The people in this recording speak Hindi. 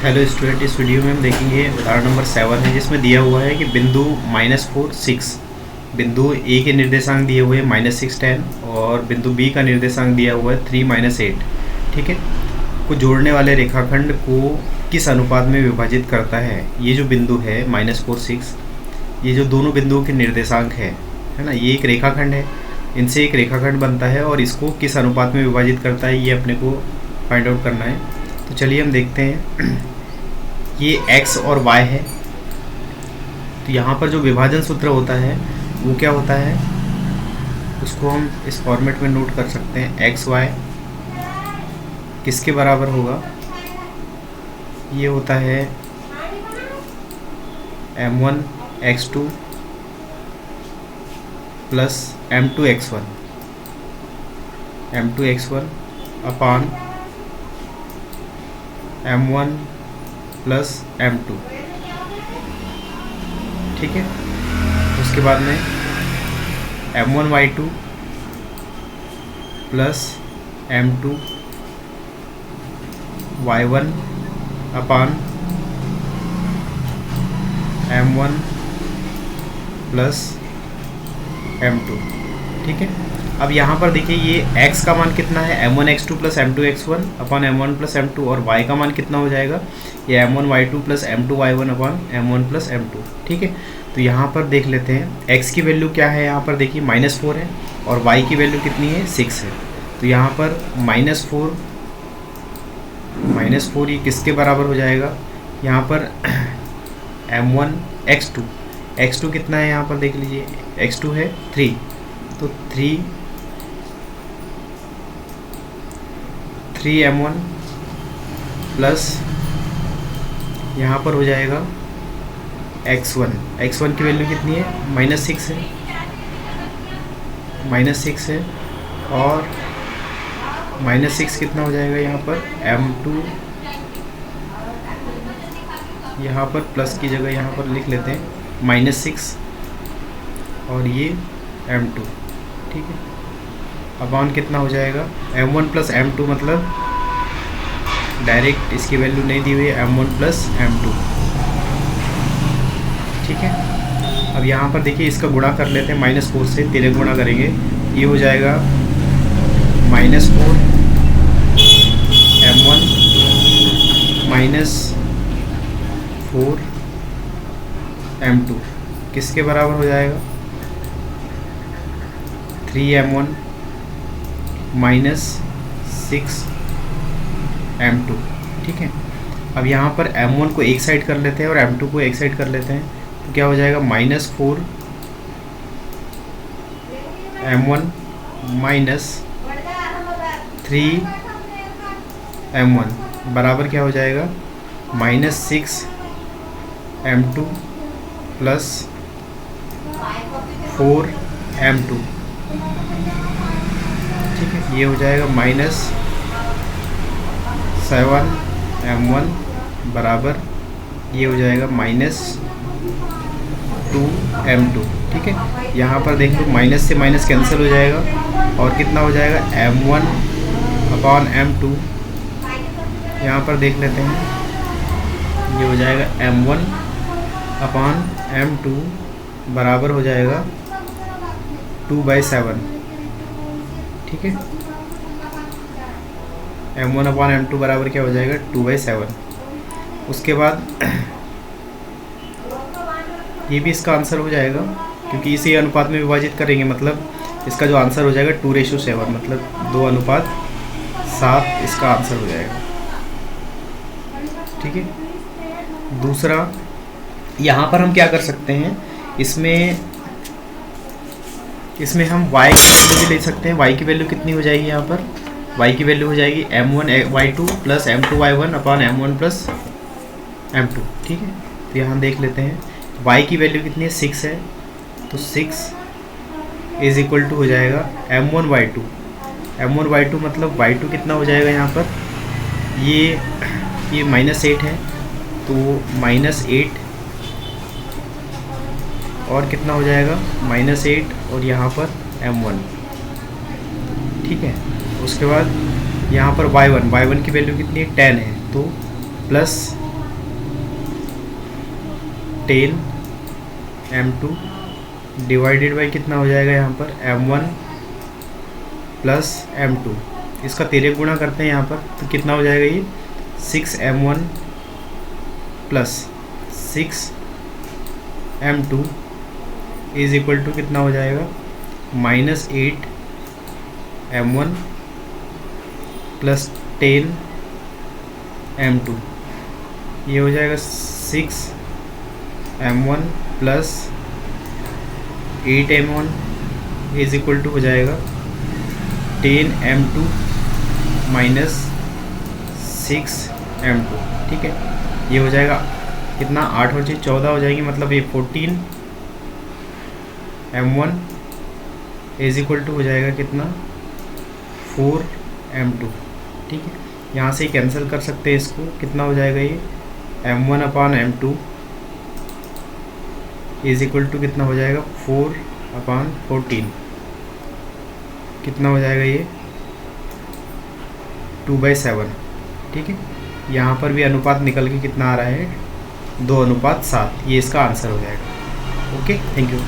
हेलो स्टूडेंट, इस वीडियो में हम देखेंगे उदाहरण नंबर 7 है, जिसमें दिया हुआ है कि बिंदु -4 6 बिंदु ए के निर्देशांक दिए हुए हैं -6 10 और बिंदु बी का निर्देशांक दिया हुआ है 3 -8। ठीक है, को जोड़ने वाले रेखाखंड को किस अनुपात में विभाजित करता है। ये जो बिंदु है -4 6, ये जो दोनों बिंदुओं के निर्देशांक है ना, ये एक रेखाखंड है, इनसे एक रेखाखंड बनता है और इसको किस अनुपात में विभाजित करता है, ये अपने को फाइंड आउट करना है। तो चलिए हम देखते हैं। ये x और y है, तो यहाँ पर जो विभाजन सूत्र होता है वो क्या होता है, उसको हम इस फॉर्मेट में नोट कर सकते हैं। x y किसके बराबर होगा, ये होता है m1 x2 plus m2 x1 अपान m1 प्लस m2। ठीक है, उसके बाद में m1 y2 plus m2 y1 अपान m1 प्लस m2। ठीक है, अब यहाँ पर देखिए ये x का मान कितना है, m1 x2 plus m2 x1 अपान m1 प्लस m2, और y का मान कितना हो जाएगा, ये m1 y2 plus m2 y1 अपान m1 प्लस m2। ठीक है, तो यहाँ पर देख लेते हैं x की वैल्यू क्या है। यहाँ पर देखिए -4 है और y की वैल्यू कितनी है, 6 है। तो यहाँ पर -4 ये किसके बराबर हो जाएगा, यहाँ पर m1 x2 कितना है, यहाँ पर देख लीजिए x2 है 3, तो 3m1 प्लस यहाँ पर हो जाएगा x1 की वैल्यू कितनी है, -6 है, और -6 कितना हो जाएगा यहाँ पर m2, यहाँ पर प्लस की जगह यहाँ पर लिख लेते हैं -6 और ये m2। ठीक है, अपान कितना हो जाएगा m1 प्लस m2, मतलब डायरेक्ट इसकी वैल्यू नहीं दी हुई है, m1 प्लस m2। ठीक है, अब यहाँ पर देखिए इसका गुणा कर लेते हैं, -4 से 3 गुणा करेंगे, ये हो जाएगा -4 m1 -4 m2 किसके बराबर हो जाएगा, 3m1 -6 m2। ठीक है, अब यहाँ पर m1 को एक साइड कर लेते हैं और m2 को एक साइड कर लेते हैं, तो क्या हो जाएगा -4 m1 -3 m1 बराबर क्या हो जाएगा, -6 m2 प्लस 4 m2। ठीक है, ये हो जाएगा -7 m1 बराबर, ये हो जाएगा -2 m2। ठीक है, यहाँ पर देख लो माइनस से माइनस कैंसिल हो जाएगा और कितना हो जाएगा m1 अपान m2। यहाँ पर देख लेते हैं, ये हो जाएगा m1 अपान m2 बराबर हो जाएगा 2/7। ठीक है, m1 अपान m2 बराबर क्या हो जाएगा, 2/7। उसके बाद ये भी इसका आंसर हो जाएगा, क्योंकि इसी अनुपात में विभाजित करेंगे, मतलब इसका जो आंसर हो जाएगा 2:7, मतलब 2:7 इसका आंसर हो जाएगा। ठीक है, दूसरा यहाँ पर हम क्या कर सकते हैं, इसमें हम y की वैल्यू भी ले सकते हैं। y की वैल्यू कितनी हो जाएगी, यहाँ पर y की वैल्यू हो जाएगी m1 y2 plus m2 y1 अपान m1 प्लस m2। ठीक है, तो यहाँ देख लेते हैं y की वैल्यू कितनी है, 6 है, तो 6 इज इक्वल टू हो जाएगा m1 y2 मतलब y2 कितना हो जाएगा, यहाँ पर ये -8 है, तो -8 और कितना हो जाएगा, -8 और यहाँ पर m1। ठीक है, उसके बाद यहाँ पर y1 की वैल्यू कितनी है, 10 है, तो प्लस 10 m2 डिवाइडेड बाई कितना हो जाएगा यहाँ पर m1 प्लस m2, इसका तिर्यक गुणा करते हैं यहाँ पर तो कितना हो जाएगा ये 6m1 plus 6m2 is equal to कितना हो जाएगा -8m1 प्लस 10m2, ये हो जाएगा 6m1 plus 8m1 is equal to हो जाएगा 10m2 माइनस 6m2। ठीक है, ये हो जाएगा कितना 8 और 14 हो जाएगी, मतलब ये 14m1 इज इक्वल टू हो जाएगा कितना 4m2। ठीक है, यहाँ से कैंसिल कर सकते हैं इसको, कितना हो जाएगा ये m1 upon m2 is equal to कितना हो जाएगा 4 अपान 14, कितना हो जाएगा ये 2/7। ठीक है, यहाँ पर भी अनुपात निकल के कितना आ रहा है 2:7, ये इसका आंसर हो जाएगा। Okay, thank you.